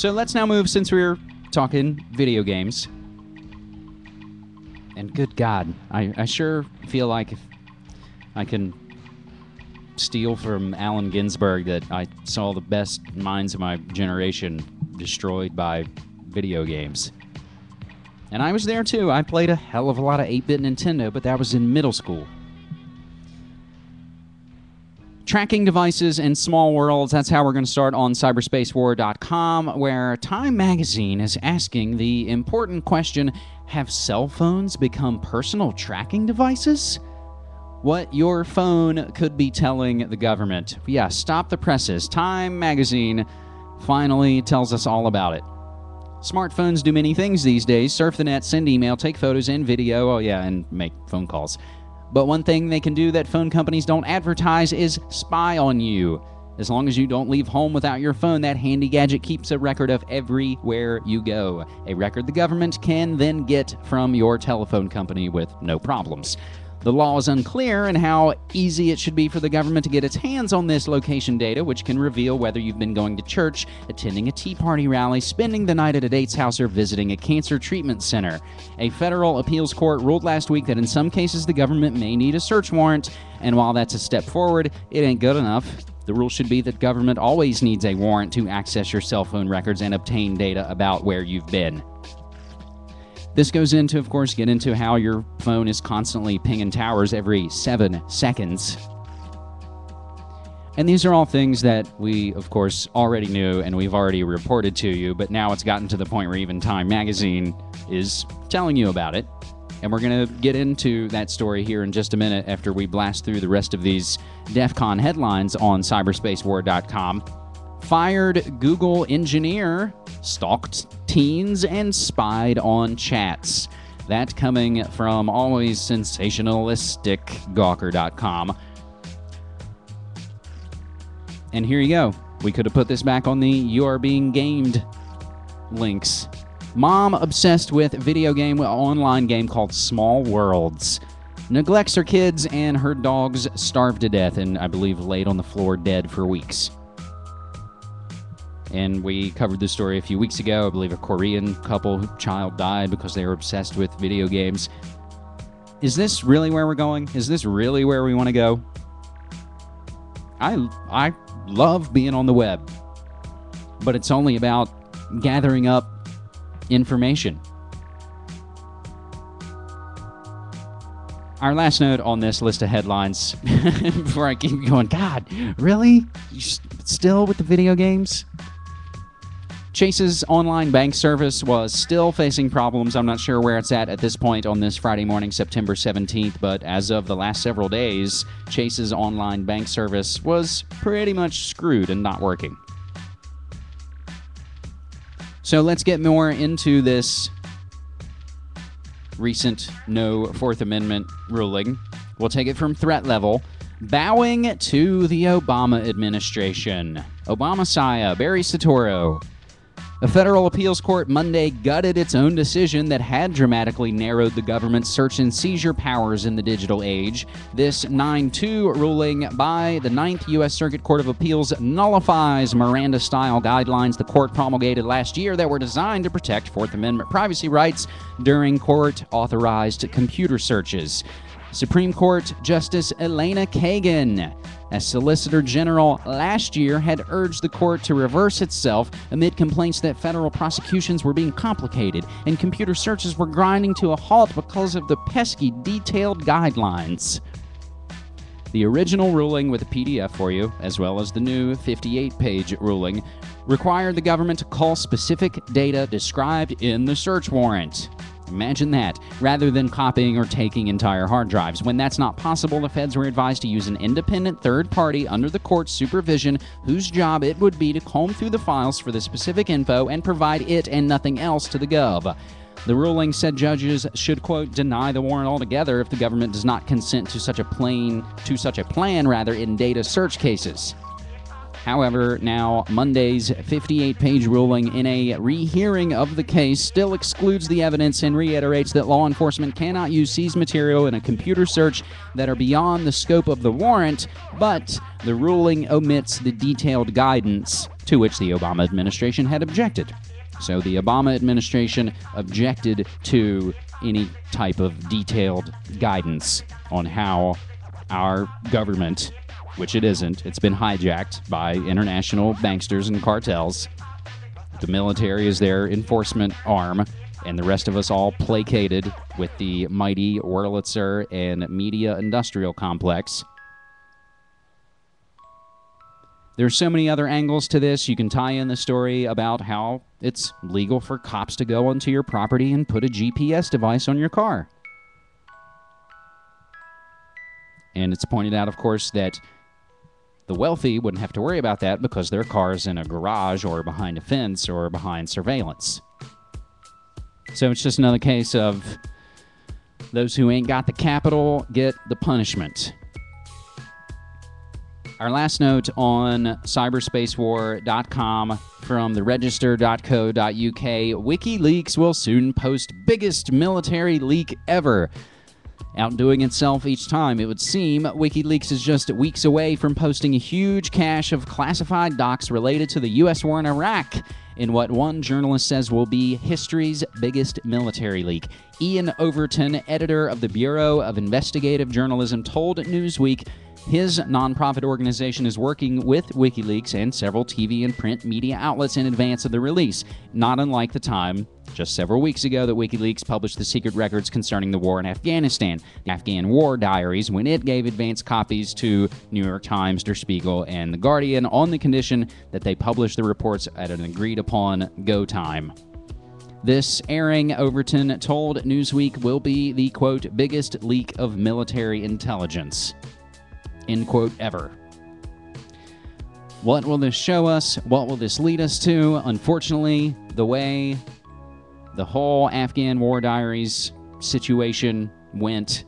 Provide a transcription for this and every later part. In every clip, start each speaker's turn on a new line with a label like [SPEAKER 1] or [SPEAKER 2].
[SPEAKER 1] So let's now move, since we're talking video games. And good God, I sure feel like if I can steal from Allen Ginsberg that I saw the best minds of my generation destroyed by video games. And I was there too. I played a hell of a lot of 8-bit Nintendo, but that was in middle school. Tracking devices and small worlds, that's how we're going to start on cyberspacewar.com, where Time Magazine is asking the important question, have cell phones become personal tracking devices? What your phone could be telling the government. Yeah, stop the presses. Time Magazine finally tells us all about it. Smartphones do many things these days. Surf the net, send email, take photos and video, and make phone calls. But one thing they can do that phone companies don't advertise is spy on you. As long as you don't leave home without your phone, that handy gadget keeps a record of everywhere you go. A record the government can then get from your telephone company with no problems. The law is unclear in how easy it should be for the government to get its hands on this location data, which can reveal whether you've been going to church, attending a Tea Party rally, spending the night at a date's house, or visiting a cancer treatment center. A federal appeals court ruled last week that in some cases the government may need a search warrant, and while that's a step forward, it ain't good enough. The rule should be that government always needs a warrant to access your cell phone records and obtain data about where you've been. This goes into, of course, get into how your phone is constantly pinging towers every 7 seconds. And these are all things that we, of course, already knew and we've already reported to you, but now it's gotten to the point where even Time Magazine is telling you about it. And we're going to get into that story here in just a minute after we blast through the rest of these DEF CON headlines on cyberspacewar.com. Fired Google engineer stalked teens and spied on chats. That coming from always sensationalistic Gawker.com. And here you go. We could have put this back on the "You Are Being Gamed" links. Mom obsessed with online game called Small Worlds. Neglects her kids and her dogs starved to death and I believe laid on the floor dead for weeks. And we covered this story a few weeks ago. I believe a Korean couple, child died because they were obsessed with video games. Is this really where we're going? Is this really where we want to go? I love being on the web, but it's only about gathering up information. Our last note on this list of headlines, before I keep going, God, really? You still with the video games? Chase's online bank service was still facing problems. I'm not sure where it's at this point on this Friday morning, September 17th, but as of the last several days, Chase's online bank service was pretty much screwed and not working. So let's get more into this recent no Fourth Amendment ruling. We'll take it from threat level. Bowing to the Obama administration. Obama-Saya, Barry Soetoro. A federal appeals court Monday gutted its own decision that had dramatically narrowed the government's search and seizure powers in the digital age. This 9-2 ruling by the 9th U.S. Circuit Court of Appeals nullifies Miranda-style guidelines the court promulgated last year that were designed to protect Fourth Amendment privacy rights during court-authorized computer searches. Supreme Court Justice Elena Kagan, as Solicitor General last year, had urged the court to reverse itself amid complaints that federal prosecutions were being complicated and computer searches were grinding to a halt because of the pesky detailed guidelines. The original ruling with a PDF for you, as well as the new 58-page ruling, required the government to cull specific data described in the search warrant. Imagine that, rather than copying or taking entire hard drives. When that's not possible, the feds were advised to use an independent third party under the court's supervision whose job it would be to comb through the files for the specific info and provide it and nothing else to the gov. The ruling said judges should, quote, deny the warrant altogether if the government does not consent to such a plan in data search cases. However, now Monday's 58-page ruling in a rehearing of the case still excludes the evidence and reiterates that law enforcement cannot use seized material in a computer search that are beyond the scope of the warrant, but the ruling omits the detailed guidance to which the Obama administration had objected. So the Obama administration objected to any type of detailed guidance on how our government, which it isn't, it's been hijacked by international banksters and cartels. The military is their enforcement arm, and the rest of us all placated with the mighty Wurlitzer and media industrial complex. There's so many other angles to this. You can tie in the story about how it's legal for cops to go onto your property and put a GPS device on your car. And it's pointed out, of course, that the wealthy wouldn't have to worry about that because their car's in a garage or behind a fence or behind surveillance. So it's just another case of those who ain't got the capital get the punishment. Our last note on cyberspacewar.com from the register.co.uk, WikiLeaks will soon post biggest military leak ever. Outdoing itself each time, it would seem, WikiLeaks is just weeks away from posting a huge cache of classified docs related to the U.S. war in Iraq in what one journalist says will be history's biggest military leak. Ian Overton, editor of the Bureau of Investigative Journalism, told Newsweek his nonprofit organization is working with WikiLeaks and several TV and print media outlets in advance of the release, not unlike the time just several weeks ago that WikiLeaks published the secret records concerning the war in Afghanistan, the Afghan War Diaries, when it gave advance copies to New York Times, Der Spiegel, and The Guardian on the condition that they publish the reports at an agreed-upon go time. This airing, Overton told Newsweek, will be the, quote, biggest leak of military intelligence, end quote, ever. What will this show us? What will this lead us to? Unfortunately, the way the whole Afghan War Diaries situation went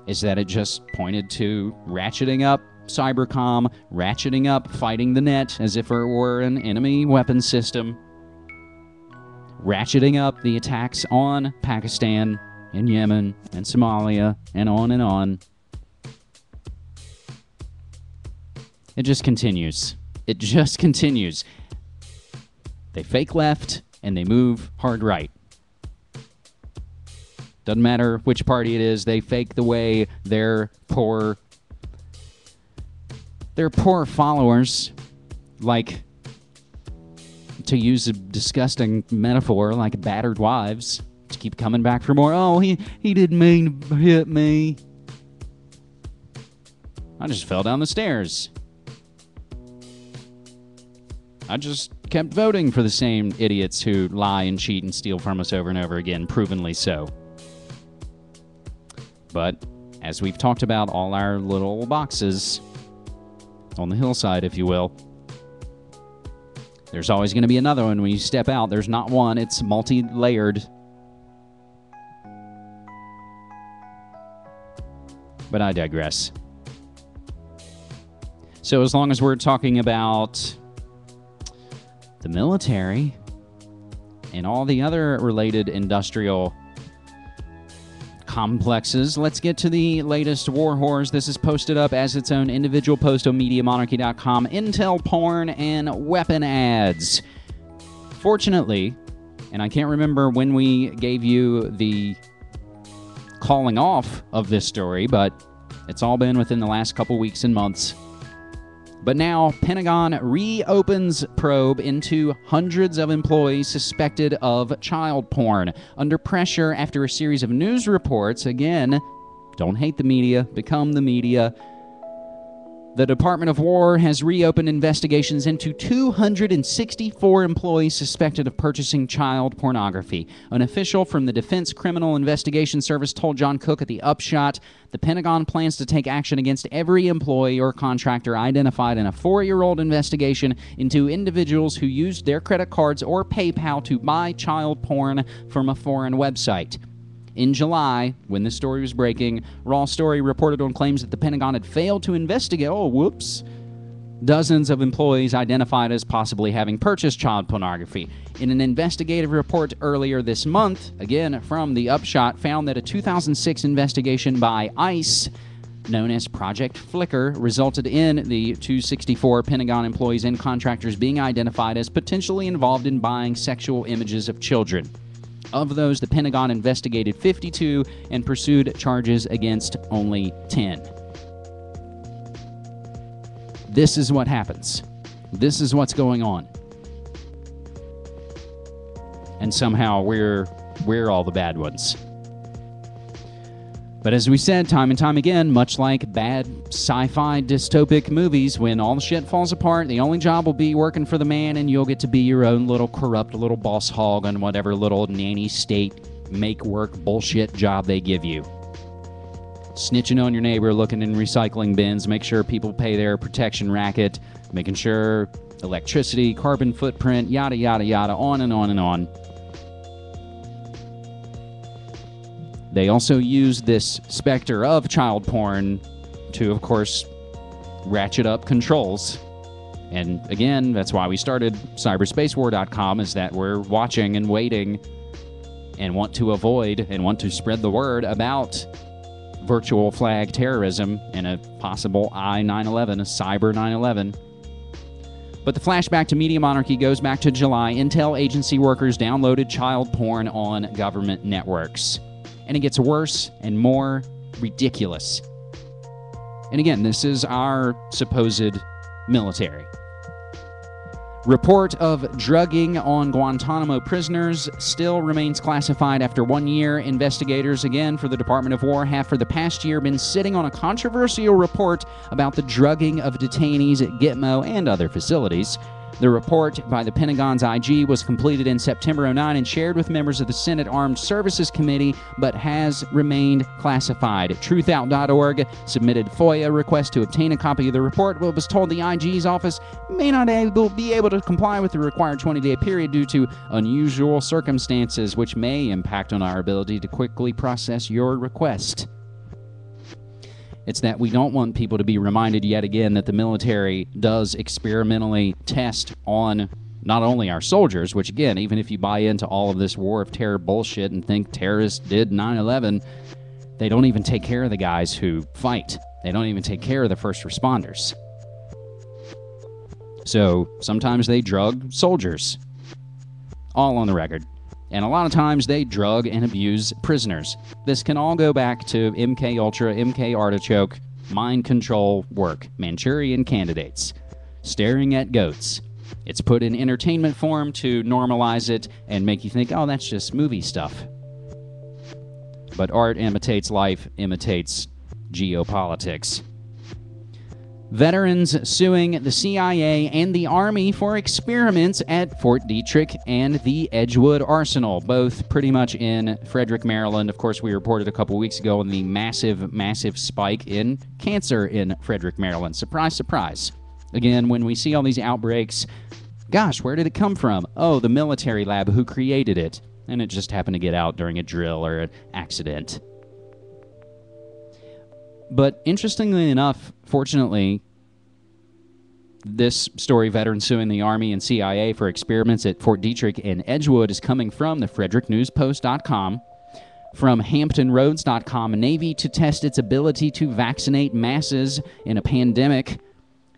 [SPEAKER 1] is that it just pointed to ratcheting up cybercom, ratcheting up fighting the net as if it were an enemy weapon system, ratcheting up the attacks on Pakistan and Yemen and Somalia and on and on. It just continues. It just continues. They fake left and they move hard right. Doesn't matter which party it is, they fake the way their poor followers, like, to use a disgusting metaphor, like battered wives, to keep coming back for more. Oh, he didn't mean to hit me. I just fell down the stairs. I just kept voting for the same idiots who lie and cheat and steal from us over and over again, provenly so. But, as we've talked about all our little boxes on the hillside, if you will, there's always going to be another one when you step out. There's not one, it's multi-layered. But I digress. So as long as we're talking about the military and all the other related industrial complexes, let's get to the latest war whores. This is posted up as its own individual post on MediaMonarchy.com. Intel porn and weapon ads. Fortunately, and I can't remember when we gave you the calling off of this story, but it's all been within the last couple weeks and months. But now, Pentagon reopens probe into hundreds of employees suspected of child porn. Under pressure after a series of news reports, again, don't hate the media, become the media, the Department of War has reopened investigations into 264 employees suspected of purchasing child pornography. An official from the Defense Criminal Investigation Service told John Cook at the Upshot the Pentagon plans to take action against every employee or contractor identified in a 4-year-old investigation into individuals who used their credit cards or PayPal to buy child porn from a foreign website. In July, when this story was breaking, Raw Story reported on claims that the Pentagon had failed to investigate Dozens of employees identified as possibly having purchased child pornography. In an investigative report earlier this month, again from the Upshot, found that a 2006 investigation by ICE, known as Project Flicker, resulted in the 264 Pentagon employees and contractors being identified as potentially involved in buying sexual images of children. Of those, the Pentagon investigated 52 and pursued charges against only 10. This is what happens. This is what's going on. And somehow we're all the bad ones. But as we said time and time again, much like bad sci-fi dystopic movies, when all the shit falls apart, the only job will be working for the man, and you'll get to be your own little corrupt little boss hog on whatever little nanny state make-work bullshit job they give you. Snitching on your neighbor, looking in recycling bins, make sure people pay their protection racket, making sure electricity, carbon footprint, yada, yada, yada, on and on and on. They also use this specter of child porn to, of course, ratchet up controls. And again, that's why we started cyberspacewar.com, is that we're watching and waiting and want to avoid and want to spread the word about virtual flag terrorism and a possible I-9/11, a cyber 9/11. But the flashback to Media Monarchy goes back to July. Intel agency workers downloaded child porn on government networks. And it gets worse and more ridiculous. And again, this is our supposed military. Report of drugging on Guantanamo prisoners still remains classified after 1 year. Investigators, again, for the Department of War, have for the past year been sitting on a controversial report about the drugging of detainees at Gitmo and other facilities. The report by the Pentagon's IG was completed in September 2009 and shared with members of the Senate Armed Services Committee, but has remained classified. Truthout.org submitted FOIA requests to obtain a copy of the report, but was told the IG's office may not be able to comply with the required 20-day period due to unusual circumstances, which may impact on our ability to quickly process your request. It's that we don't want people to be reminded yet again that the military does experimentally test on not only our soldiers, which again, even if you buy into all of this war of terror bullshit and think terrorists did 9/11, they don't even take care of the guys who fight. They don't even take care of the first responders. So sometimes they drug soldiers. All on the record. And a lot of times they drug and abuse prisoners. This can all go back to MK Ultra, MK Artichoke, mind control work, Manchurian candidates, staring at goats. It's put in entertainment form to normalize it and make you think, oh, that's just movie stuff. But art imitates life, imitates geopolitics. Veterans suing the CIA and the Army for experiments at Fort Detrick and the Edgewood Arsenal, both pretty much in Frederick, Maryland. Of course, we reported a couple weeks ago on the massive spike in cancer in Frederick, Maryland. Surprise, surprise. Again, when we see all these outbreaks, gosh, where did it come from? Oh, the military lab who created it. And it just happened to get out during a drill or an accident. But interestingly enough, fortunately, this story, veterans suing the Army and CIA for experiments at Fort Detrick and Edgewood, is coming from the FrederickNewsPost.com, from HamptonRoads.com, Navy to test its ability to vaccinate masses in a pandemic.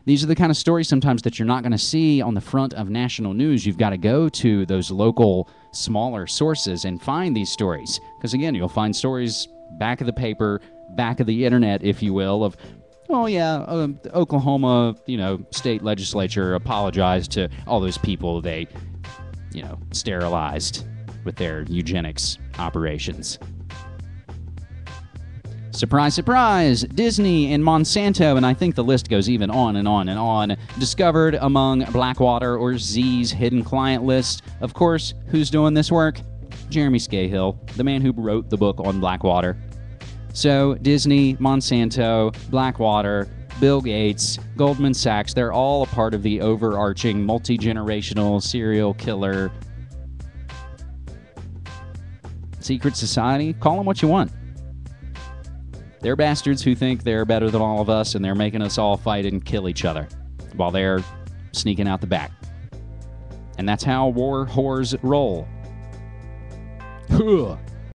[SPEAKER 1] These are the kind of stories sometimes that you're not going to see on the front of national news. You've got to go to those local, smaller sources and find these stories. Because again, you'll find stories back of the paper, back of the internet, if you will, of, oh yeah, the Oklahoma, state legislature apologized to all those people they, sterilized with their eugenics operations. Surprise, surprise! Disney and Monsanto, and I think the list goes even on and on and on, discovered among Blackwater or Z's hidden client list. Of course, who's doing this work? Jeremy Scahill, the man who wrote the book on Blackwater. So Disney, Monsanto, Blackwater, Bill Gates, Goldman Sachs, they're all a part of the overarching multi-generational serial killer secret society. Call them what you want. They're bastards who think they're better than all of us, and they're making us all fight and kill each other. while they're sneaking out the back. And that's how war whores roll. Huh.